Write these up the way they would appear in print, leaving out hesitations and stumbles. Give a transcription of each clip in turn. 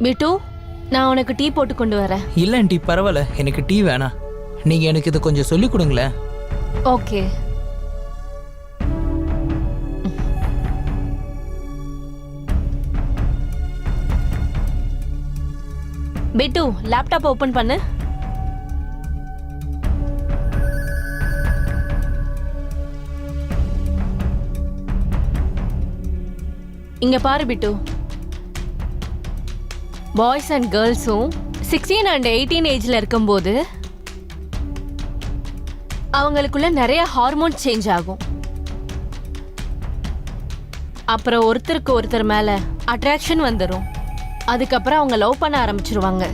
பிட்டு, நான் உனக்கு டீ போட்டு கொண்டு வரேன். இல்லை ஆண்டி, பரவாயில்ல, எனக்கு டீ வேணாம். நீங்கள் எனக்கு இதை கொஞ்சம் சொல்லி கொடுங்களேன். ஓகே. பிட்டு, லேப்டாப் ஓபன் பண்ணு. இங்க பாரு பிட்டு, பாய்ஸ் அண்ட் கேர்ள்ஸும் 16 and 18 ஏஜ்ல இருக்கும்போது அவங்களுக்குள்ள நிறைய ஹார்மோன் சேஞ்ச் ஆகும். அப்புறம் ஒருத்தருக்கு ஒருத்தர் மேல அட்ராக்ஷன் வந்துடும். அதுக்கப்புறம் அவங்க லவ் பண்ண ஆரம்பிச்சிருவாங்க.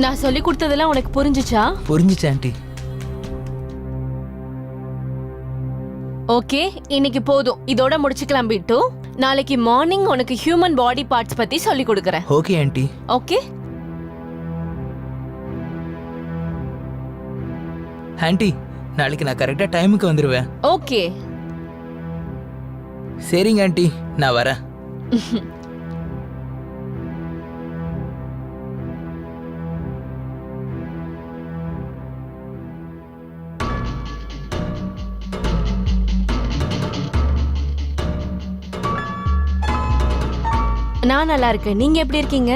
நான் சொல்லி கொடுத்ததெல்லாம் உனக்கு புரிஞ்சுச்சா? புரிஞ்சுச்சு ஆண்டி. ஓகே, இன்னைக்கு போதும், இதோட முடிச்சுக்கலாம் பிட்டு. நாளைக்கு மார்னிங் உனக்கு ஹியூமன் பாடி பார்ட்ஸ் பத்தி சொல்லி கொடுக்கறேன். Okay aunty. ஓகே ஆண்டி, நாளைக்கு நான் கரெக்டாக டைமுக்கு வந்துடுவேன். ஓகே. சரிங்க ஆண்டி, நான் வரேன். நான் நல்லா இருக்கேன். நீங்க எப்படி இருக்கீங்க?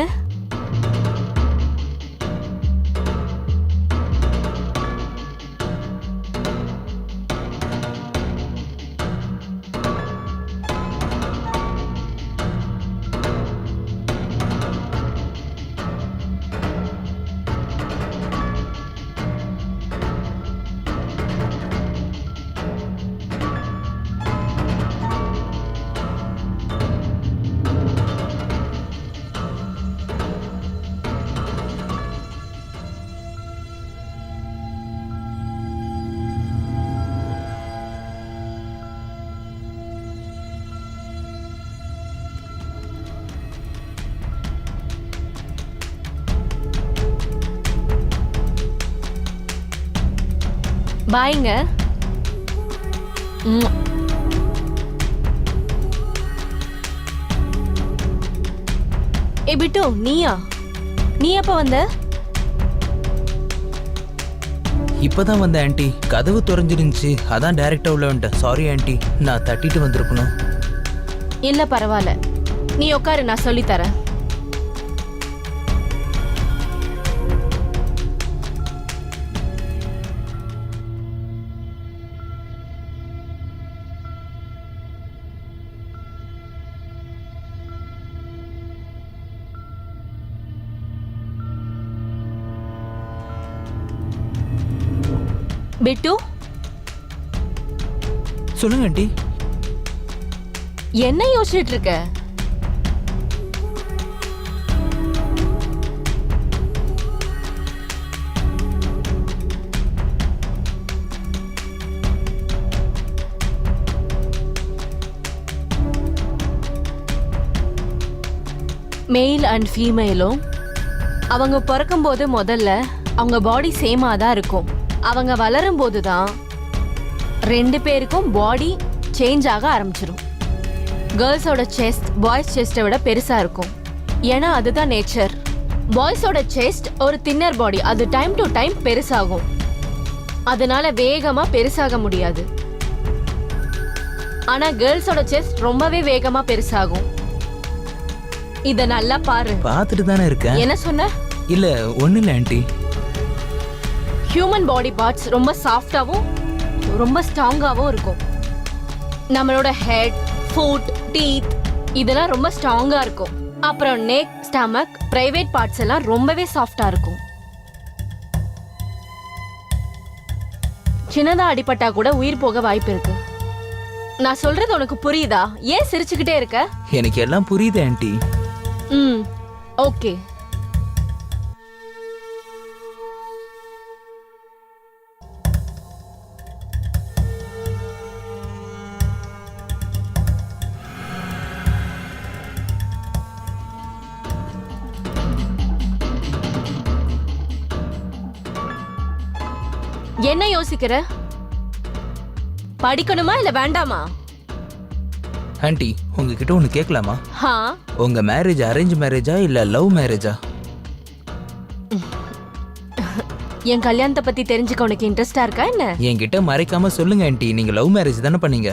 பாய்ங்க. ஏ பிட்டு, நீயா? நீ எப்ப வந்த? இப்பதான் வந்த ஆண்டி. கதவு திறஞ்சிருந்துச்சு, அதான் டைரக்டா உள்ள வந்துட்டேன். சாரி ஆண்டி, நான் தட்டிட்டு வந்திருக்கணும். இல்ல பரவாயில்ல, நீ உட்காரு, நான் சொல்லி தரேன். பிட்டு, சொல்லுங்க ஆண்டி. என்ன யோசிச்சுட்டு இருக்க? மேல் அண்ட் ஃபீமேலும் அவங்க பிறக்கும்போது முதல்ல அவங்க பாடி சேமா தான் இருக்கும். அவங்க வளரும் போது தான் ரெண்டு பேருக்கும் பாடி சேஞ்ச் ஆக ஆரம்பிச்சிடும். கேர்ள்ஸோட செஸ்ட் பாய்ஸ் செஸ்ட்டை விட பெருசா இருக்கும். ஏன்னா அதுதான் நேச்சர். பாய்ஸோட செஸ்ட் ஒரு தின்னர் பாடி, அது டைம் டு டைம் பெருசாகும். அதனால வேகமா பெருசாக முடியாது. ஆனா கேர்ள்ஸோட செஸ்ட் ரொம்பவே வேகமா பெருசாகும். இத நல்லா பாரு. பார்த்துட்டு தானே இருக்கேன். என்ன சொன்ன? இல்ல ஒண்ணு இல்ல ஆண்டி. ஹியூமன் பாடி பார்ட்ஸ் ரொம்ப சாஃப்டாவும் ரொம்ப ஸ்ட்ராங்காவும் இருக்கும். நம்மளோட ஹெட், ஃபுட், டீத் இதெல்லாம் ரொம்ப ஸ்ட்ராங்கா இருக்கும். அப்புறம் நெக், ஸ்டமக், பிரைவேட் பார்ட்ஸ் எல்லாம் ரொம்பவே சாஃப்டா இருக்கும். சின்னதா அடிபட்டா கூட உயிர் போக வாய்ப்பு இருக்கு. நான் சொல்றது உனக்கு புரியுதா? ஏன் சிரிச்சுக்கிட்டே இருக்க? எனக்கு எல்லாம் புரியுது ஆண்டி. ஓகே. என்ன யோசிக்கிற? படிக்கணுமா இல்ல வேண்டாமா? ஆண்டி உங்ககிட்ட ஒன்று கேட்கலாமா? ஹா, உங்க மேரேஜ் அரேஞ்ச் மேரேஜா இல்ல லவ் மேரேஜா? என் கல்யாணத்தை பத்தி தெரிஞ்சுக்க உனக்கு இன்ட்ரெஸ்டா இருக்கா என்ன? என்கிட்ட மறைக்காம சொல்லுங்க ஆண்டி, நீங்க லவ் மேரேஜ் தானே பண்ணீங்க?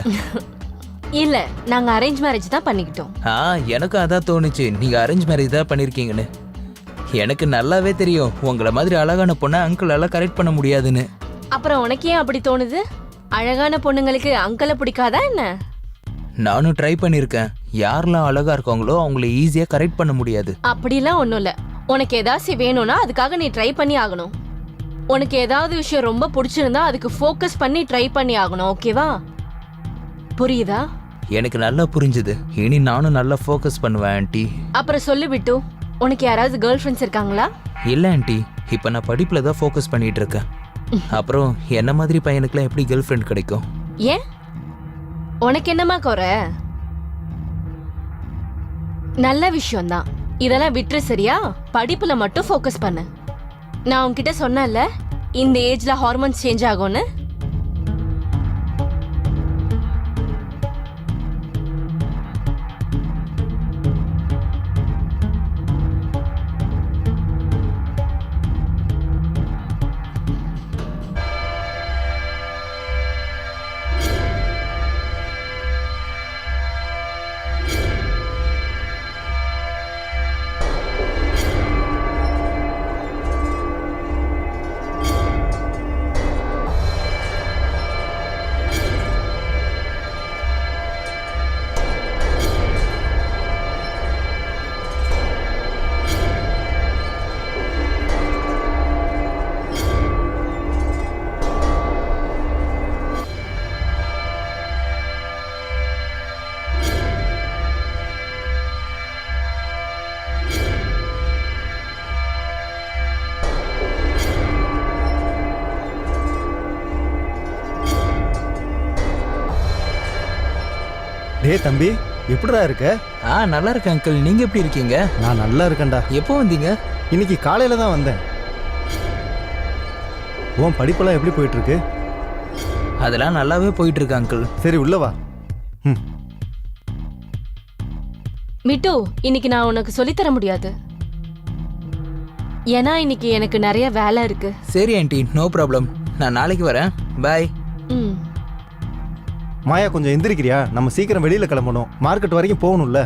இல்ல, நாங்க அரேஞ்ச் மேரேஜ் தான் பண்ணிக்கிட்டோம். எனக்கும் அதான் தோணுச்சு, நீங்க அரேஞ்ச் மேரேஜ் தான் பண்ணிருக்கீங்கன்னு. எனக்கு நல்லாவே தெரியும் உங்களை மாதிரி அழகான பொண்ணை அங்கிளால கரெக்ட் பண்ண முடியாதுன்னு. அப்புறம் உனக்கு ஏன் அப்படி தோணுது? அழகான பொண்ணுங்களுக்கு அங்கிளை பிடிக்காதா என்ன? நானும் ட்ரை பண்ணியிருக்கேன். யாரெல்லாம் அழகா இருக்காங்களோ அவங்கள ஈஸியா கரெக்ட் பண்ண முடியாது. அப்படிலாம் ஒண்ணும் இல்ல. உனக்கு ஏதாச்சும் வேணும்னா அதுக்காக நீ ட்ரை பண்ணி ஆகணும். உனக்கு ஏதாவது விஷயம் ரொம்ப பிடிச்சிருந்தா அதுக்கு ஃபோக்கஸ் பண்ணி ட்ரை பண்ணி ஆகணும். ஓகேவா? புரியுதா? எனக்கு நல்லா புரிஞ்சுது. இனி நானும் நல்லா ஃபோக்கஸ் பண்ணுவேன் ஆண்டி. அப்புறம் சொல்லு விட்டு, உனக்கு யாராவது கேர்ள் ஃப்ரெண்ட்ஸ் இருக்காங்களா? இல்லை ஆண்டி, இப்போ நான் படிப்பில் தான் ஃபோக்கஸ் பண்ணிட்டு இருக்கேன். அப்புறம் என்ன மாதிரி பையனுக்குலாம் எப்படி கேர்ள் ஃப்ரெண்ட் கிடைக்கும்? ஏன், உனக்கு என்னமா குறை? நல்ல விஷயம்தான், இதெல்லாம் விட்டுரு. சரியா? படிப்புல மட்டும் ஃபோக்கஸ் பண்ணு. நான் உன்கிட்ட சொன்னேன்ல இந்த ஏஜ்ல ஹார்மோன்ஸ் சேஞ்ச் ஆகும்னு. டே தம்பி, எப்படிடா இருக்க? நல்லா இருக்கேன் அங்கிள். நீங்க எப்படி இருக்கீங்க? நான் நல்லா இருக்கேன்டா. எப்போ வந்தீங்க? இன்னைக்கு காலையில தான் வந்தேன். உன் படிப்பெல்லாம் எப்படி போயிட்டு இருக்கு? அதெல்லாம் நல்லாவே போயிட்டு இருக்கு அங்கிள். சரி உள்ள வா. மிட்டு, இன்னைக்கு நான் உனக்கு சொல்லித்தர முடியாது. ஏன்னா இன்னைக்கு எனக்கு நிறைய வேலை இருக்கு. சரி ஆண்டி, நோ ப்ராப்ளம். நான் நாளைக்கு வரேன். பாய். ம். மாயா கொஞ்சம் எந்திரிக்கிறியா? நம்ம சீக்கிரம் வெளியில கிளம்பணும். மார்க்கெட் வரைக்கும் போகணும்ல.